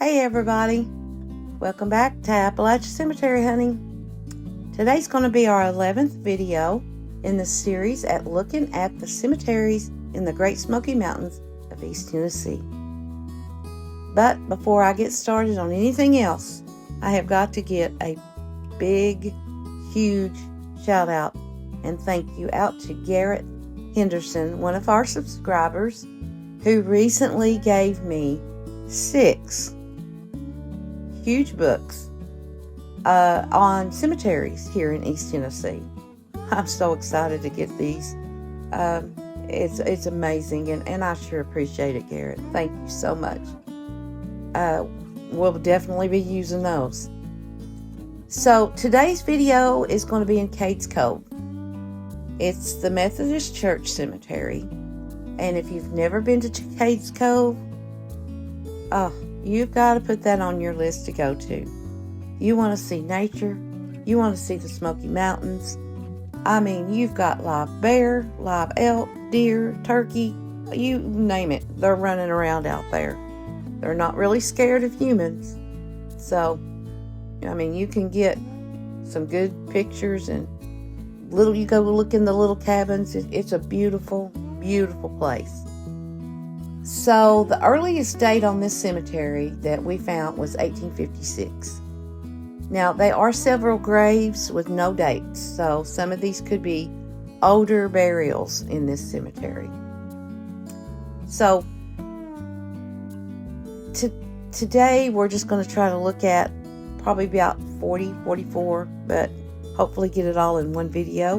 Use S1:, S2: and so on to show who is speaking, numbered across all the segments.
S1: Hey everybody, welcome back to Appalachia Cemetery Hunting. Today's going to be our 11th video in the series at looking at the cemeteries in the Great Smoky Mountains of East Tennessee. But before I get started on anything else, I have got to get a big, huge shout out and thank you out to Garrett Henderson, one of our subscribers, who recently gave me 6 huge books on cemeteries here in East Tennessee. I'm so excited to get these. It's amazing, and I sure appreciate it, Garrett. Thank you so much. We'll definitely be using those. So today's video is going to be in Cade's Cove. It's the Methodist Church Cemetery, and if you've never been to Cade's Cove, you've got to put that on your list to go to. You want to see nature. You want to see the Smoky Mountains. I mean, you've got live bear, live elk, deer, turkey, you name it. They're running around out there. They're not really scared of humans. So, I mean, you can get some good pictures and you go look in the little cabins. It's a beautiful, beautiful place. So the earliest date on this cemetery that we found was 1856. Now, there are several graves with no dates, so some of these could be older burials in this cemetery. So today we're just going to try to look at probably about 44, but hopefully get it all in one video.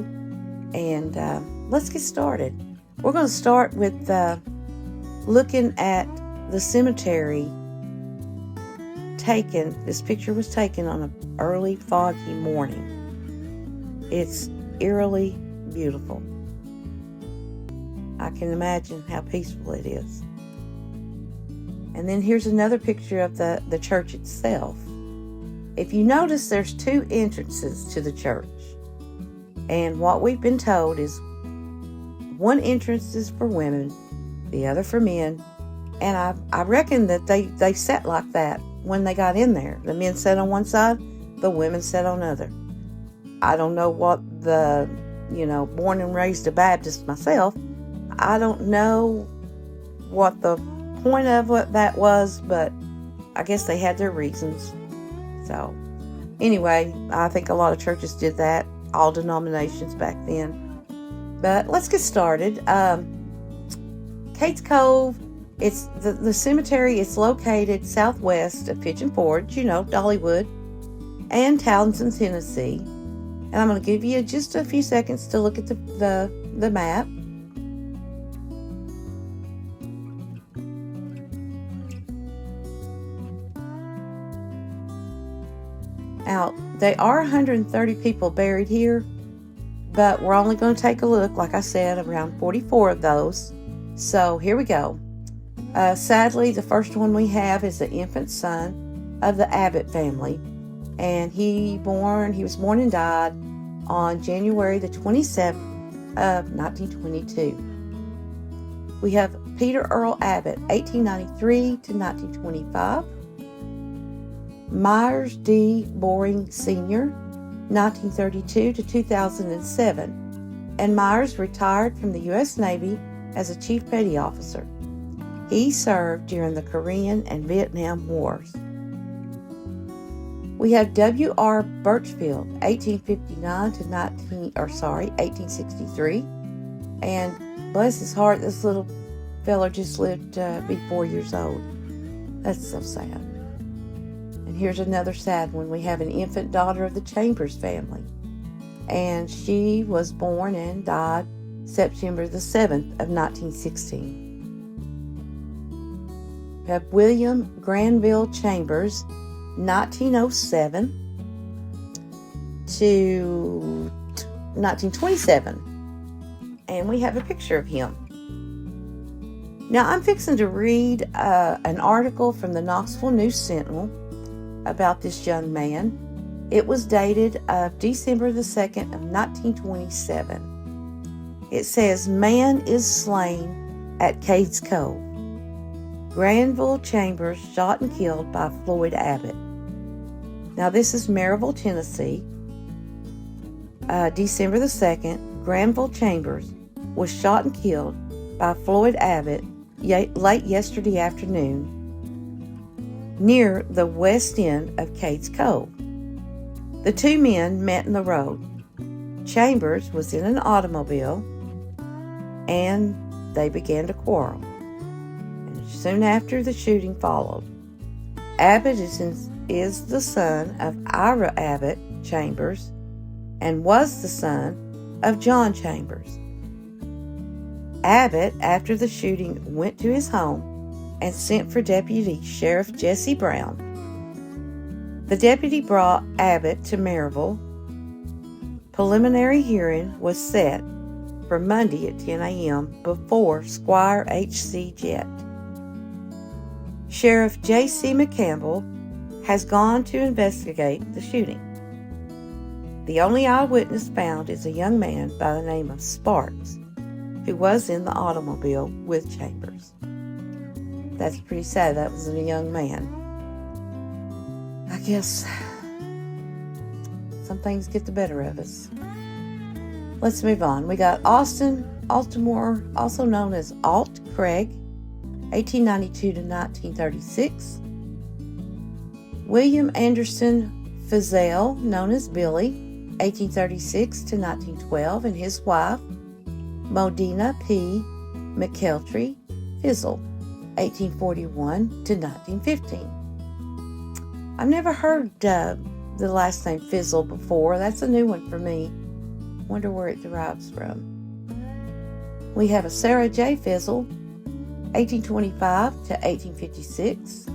S1: And let's get started. We're going to start with looking at the cemetery this picture was taken on an early foggy morning. It's eerily beautiful. I can imagine how peaceful it is. And then here's another picture of the church itself. If you notice, there's 2 entrances to the church. And what we've been told is one entrance is for women, the other for men. And I reckon that they sat like that when they got in there. The men sat on one side, the women sat on the other. I don't know what born and raised a Baptist myself, I don't know what the point of what that was, but I guess they had their reasons. So anyway, I think a lot of churches did that, all denominations back then. But let's get started. Cade's Cove, it's the cemetery is located southwest of Pigeon Forge, Dollywood, and Townsend, Tennessee. And I'm going to give you just a few seconds to look at the map. Now, there are 130 people buried here, but we're only going to take a look, like I said, around 44 of those. So here we go. Sadly, the first one we have is the infant son of the Abbott family, and he was born and died on January the 27th of 1922. We have Peter Earl Abbott, 1893 to 1925. Myers D. Boring Sr., 1932 to 2007, and Myers retired from the U.S. Navy as a Chief Petty Officer. He served during the Korean and Vietnam Wars. We have W.R. Birchfield, 1859 to 1863, and bless his heart, this little fella just lived to be 4 years old. That's so sad. And here's another sad one. We have an infant daughter of the Chambers family, and she was born and died September the 7th of 1916. We have William Granville Chambers, 1907 to 1927. And we have a picture of him. Now, I'm fixing to read an article from the Knoxville News Sentinel about this young man. It was dated December the 2nd of 1927. It says, "Man is slain at Cade's Cove." Granville Chambers shot and killed by Floyd Abbott. Now this is Maryville, Tennessee. December the 2nd, Granville Chambers was shot and killed by Floyd Abbott late yesterday afternoon near the west end of Cade's Cove. The two men met in the road. Chambers was in an automobile and they began to quarrel. And soon after, the shooting followed. Abbott is the son of Ira Abbott Chambers and was the son of John Chambers. Abbott, after the shooting, went to his home and sent for Deputy Sheriff Jesse Brown. The deputy brought Abbott to Maryville. Preliminary hearing was set for Monday at 10 a.m. before Squire H.C. Jett. Sheriff J.C. McCampbell has gone to investigate the shooting. The only eyewitness found is a young man by the name of Sparks, who was in the automobile with Chambers. That's pretty sad. That was a young man. I guess some things get the better of us. Let's move on. We got Austin Altamore, also known as Alt Craig, 1892 to 1936. William Anderson Fizzell, known as Billy, 1836 to 1912, and his wife, Modena P. McKeltry Fizzell, 1841 to 1915. I've never heard the last name Fizzle before. That's a new one for me. Wonder where it derives from. We have a Sarah J. Fizzle, 1825 to 1856.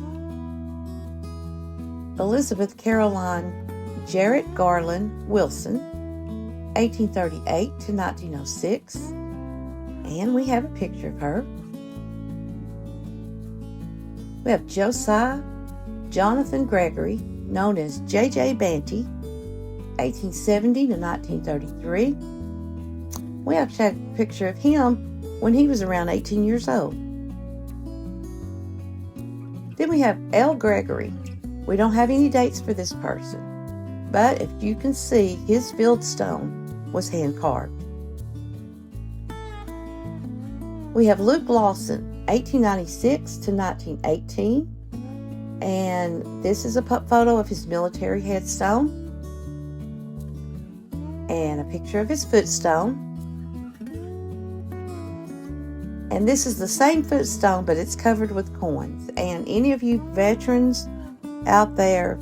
S1: Elizabeth Caroline Jarrett Garland Wilson, 1838 to 1906. And we have a picture of her. We have Josiah Jonathan Gregory, known as J.J. Banty, 1870 to 1933. We have a picture of him when he was around 18 years old. Then we have L. Gregory. We don't have any dates for this person, but if you can see, his fieldstone was hand-carved. We have Luke Lawson, 1896 to 1918, and this is a photo of his military headstone and a picture of his footstone. And this is the same footstone, but it's covered with coins. And any of you veterans out there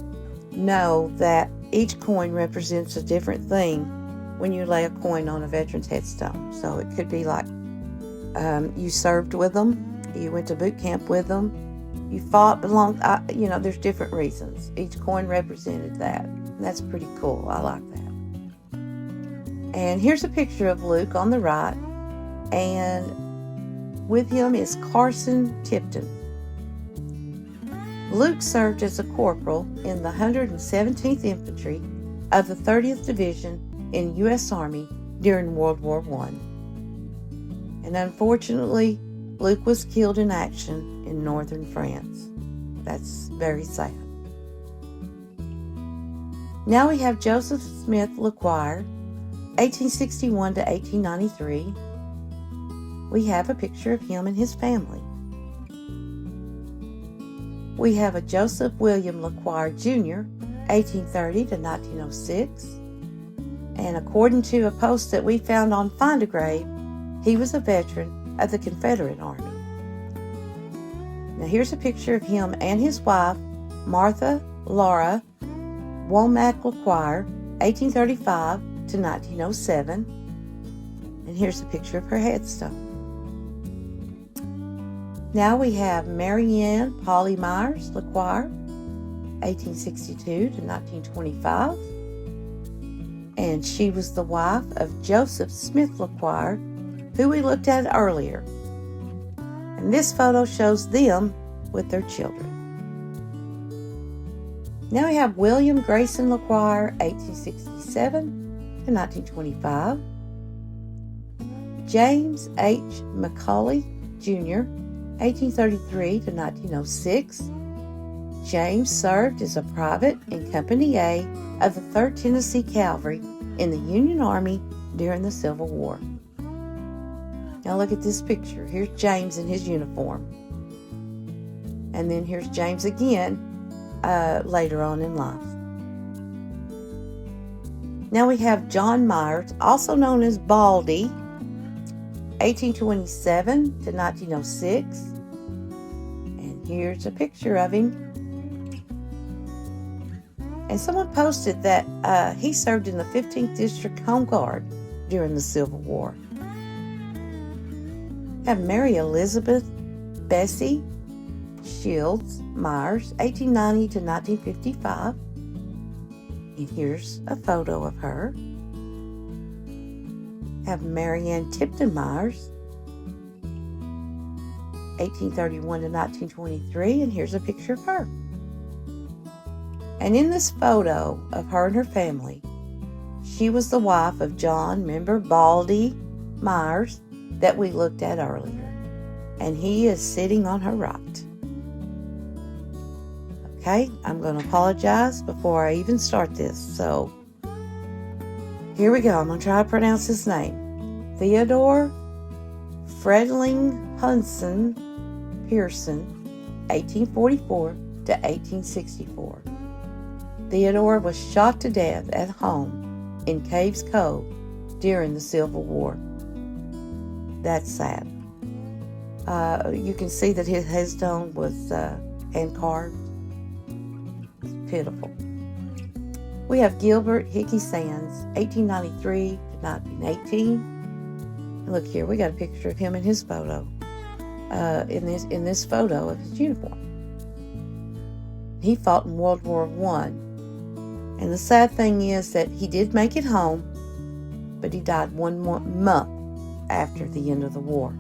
S1: know that each coin represents a different thing when you lay a coin on a veteran's headstone. So it could be like you served with them, you went to boot camp with them, you fought, there's different reasons. Each coin represented that. And that's pretty cool. I like that. And here's a picture of Luke on the right, and with him is Carson Tipton. Luke served as a corporal in the 117th Infantry of the 30th Division in U.S. Army during World War I. And unfortunately, Luke was killed in action in northern France. That's very sad. Now we have Joseph Smith LeQuire, 1861 to 1893. We have a picture of him and his family. We have a Joseph William LeQuire Jr., 1830 to 1906. And according to a post that we found on Find a Grave, he was a veteran of the Confederate Army. Now here's a picture of him and his wife, Martha Laura Womack LeQuire, 1835 to 1907. And here's a picture of her headstone. Now we have Marianne Polly Myers LeQuire, 1862 to 1925. And she was the wife of Joseph Smith LeQuire, who we looked at earlier. And this photo shows them with their children. Now we have William Grayson LeQuire, 1867 to 1925. James H. McCauley Jr., 1833 to 1906, James served as a private in Company A of the 3rd Tennessee Cavalry in the Union Army during the Civil War. Now look at this picture. Here's James in his uniform. And then here's James again later on in life. Now we have John Myers, also known as Baldy, 1827 to 1906. And here's a picture of him. And someone posted that he served in the 15th District Home Guard during the Civil War. We have Mary Elizabeth Bessie Shields Myers, 1890 to 1955. And here's a photo of her. Have Marianne Tipton Myers, 1831 to 1923, and here's a picture of her. And in this photo of her and her family, she was the wife of John, remember, Baldy Myers, that we looked at earlier. And he is sitting on her right. Okay, I'm going to apologize before I even start this. So, here we go. I'm going to try to pronounce his name. Theodore Fredling Hunson Pearson, 1844 to 1864. Theodore was shot to death at home in Cave's Cove during the Civil War. That's sad. You can see that his headstone was hand carved. It's pitiful. We have Gilbert Hickey Sands, 1893 to 1918. And look here, we got a picture of him in his photo. In this photo of his uniform. He fought in World War I. And the sad thing is that he did make it home, but he died 1 month after the end of the war.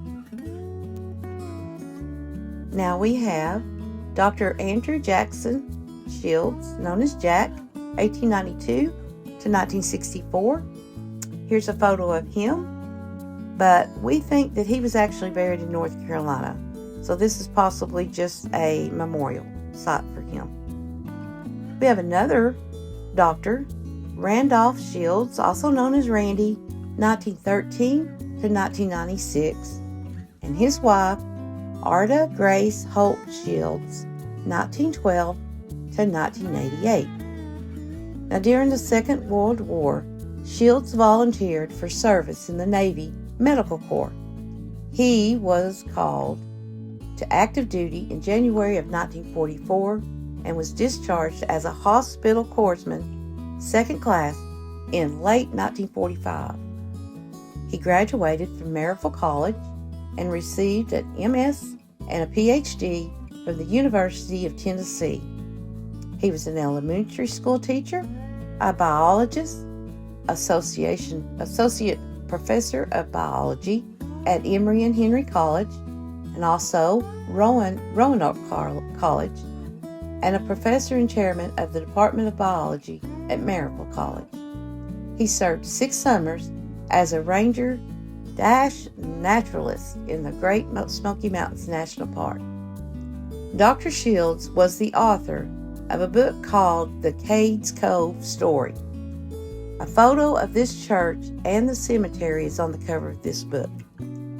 S1: Now we have Dr. Andrew Jackson Shields, known as Jack, 1892 to 1964. Here's a photo of him, but we think that he was actually buried in North Carolina. So this is possibly just a memorial site for him. We have another Dr. Randolph Shields, also known as Randy, 1913 to 1996, and his wife, Arda Grace Holt Shields, 1912 to 1988. Now, during the Second World War, Shields volunteered for service in the Navy Medical Corps. He was called to active duty in January of 1944 and was discharged as a hospital corpsman, 2nd class, in late 1945. He graduated from Maryville College and received an MS and a PhD from the University of Tennessee. He was an elementary school teacher, a biologist, associate professor of biology at Emory and Henry College, and also Roanoke College, and a professor and chairman of the Department of Biology at Maryville College. He served 6 summers as a ranger-naturalist in the Great Smoky Mountains National Park. Dr. Shields was the author of a book called The Cade's Cove Story. A photo of this church and the cemetery is on the cover of this book.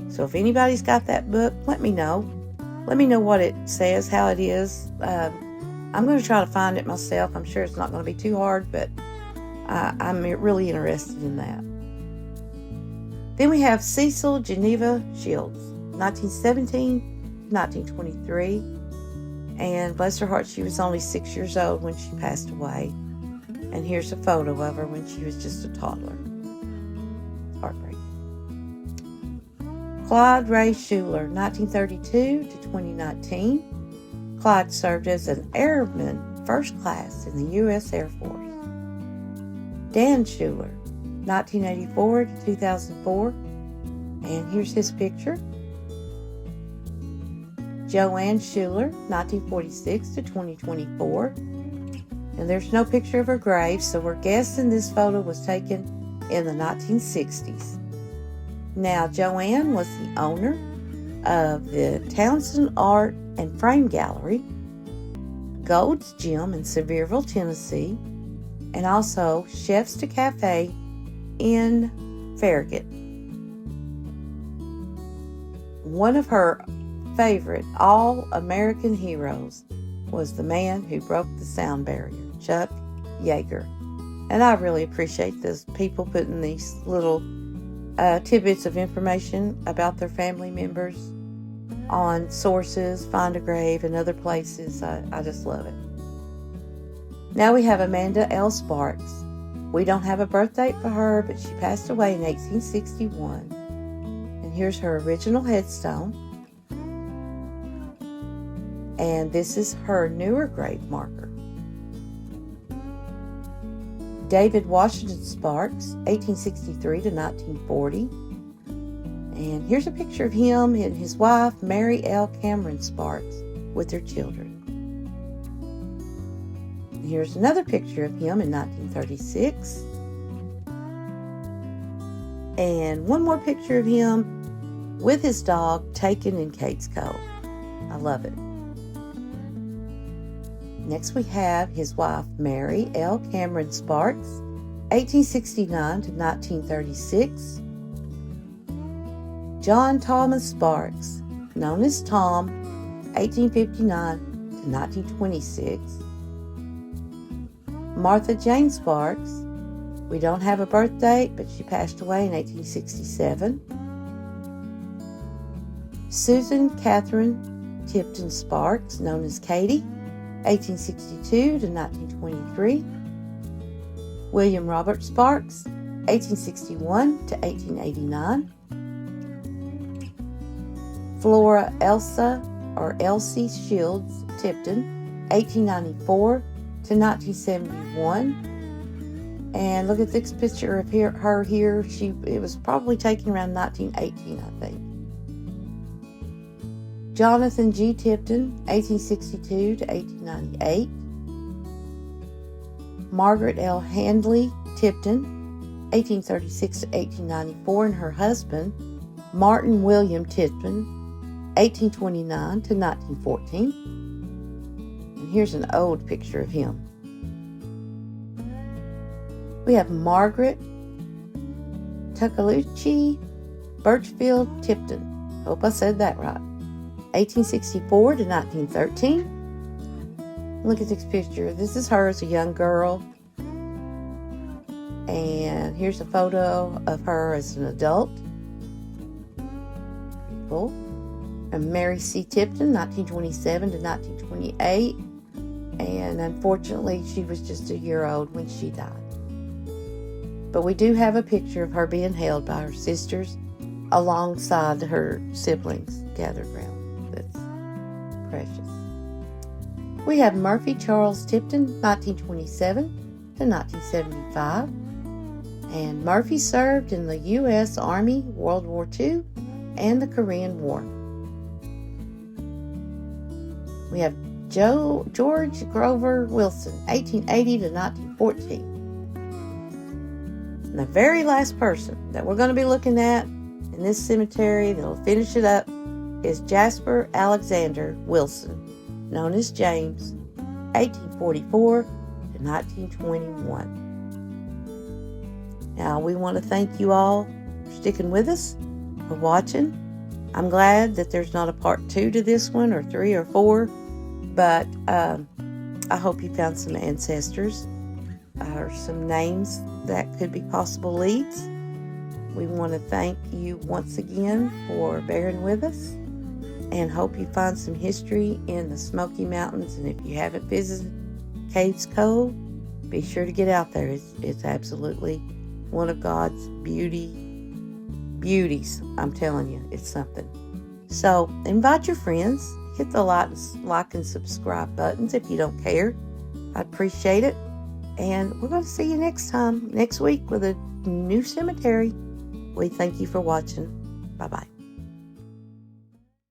S1: So if anybody's got that book, let me know. Let me know what it says, how it is. I'm going to try to find it myself. I'm sure it's not going to be too hard, but I'm really interested in that. Then we have Cecil Geneva Shields, 1917 to 1923. And bless her heart, she was only 6 years old when she passed away. And here's a photo of her when she was just a toddler. Heartbreaking. Clyde Ray Schuler, 1932 to 2019. Clyde served as an airman first class in the U.S. Air Force. Dan Schuler, 1984 to 2004. And here's his picture. Joanne Schuler, 1946 to 2024. And there's no picture of her grave, so we're guessing this photo was taken in the 1960s. Now, Joanne was the owner of the Townsend Art and Frame Gallery, Gold's Gym in Sevierville, Tennessee, and also Chefs to Cafe in Farragut. One of her favorite all-American heroes was the man who broke the sound barrier, Chuck Yeager. And I really appreciate those people putting these little tidbits of information about their family members on sources, Find a Grave, and other places. I just love it. Now we have Amanda L. Sparks. We don't have a birth date for her, but she passed away in 1861. And here's her original headstone. And this is her newer grave marker. David Washington Sparks, 1863 to 1940. And here's a picture of him and his wife, Mary L. Cameron Sparks, with their children. And here's another picture of him in 1936. And one more picture of him with his dog taken in Cade's Cove. I love it. Next we have his wife, Mary L. Cameron Sparks, 1869 to 1936. John Thomas Sparks, known as Tom, 1859 to 1926. Martha Jane Sparks, we don't have a birth date, but she passed away in 1867. Susan Catherine Tipton Sparks, known as Cade, 1862 to 1923. William Robert Sparks, 1861 to 1889. Flora Elsie Shields Tipton, 1894 to 1971. And look at this picture of her here. It was probably taken around 1918, I think. Jonathan G. Tipton, 1862 to 1898. Margaret L. Handley Tipton, 1836 to 1894, and her husband, Martin William Tipton, 1829 to 1914. And here's an old picture of him. We have Margaret Tuckalucci Birchfield Tipton. Hope I said that right. 1864 to 1913. Look at this picture. This is her as a young girl. And here's a photo of her as an adult. Cool. And Mary C. Tipton, 1927 to 1928. And unfortunately, she was just a year old when she died. But we do have a picture of her being held by her sisters alongside her siblings gathered around. That's precious. We have Murphy Charles Tipton, 1927 to 1975. And Murphy served in the U.S. Army, World War II, and the Korean War. We have George Grover Wilson, 1880 to 1914. And the very last person that we're going to be looking at in this cemetery that'll finish it up is Jasper Alexander Wilson, known as James, 1844 to 1921. Now, we want to thank you all for sticking with us, for watching. I'm glad that there's not a part 2 to this one, or 3 or 4, but I hope you found some ancestors or some names that could be possible leads. We want to thank you once again for bearing with us, and hope you find some history in the Smoky Mountains. And if you haven't visited Cade's Cove, be sure to get out there. It's absolutely one of God's beauties. I'm telling you, it's something. So invite your friends. Hit the like and subscribe buttons if you don't care. I'd appreciate it. And we're going to see you next week with a new cemetery. We thank you for watching. Bye-bye.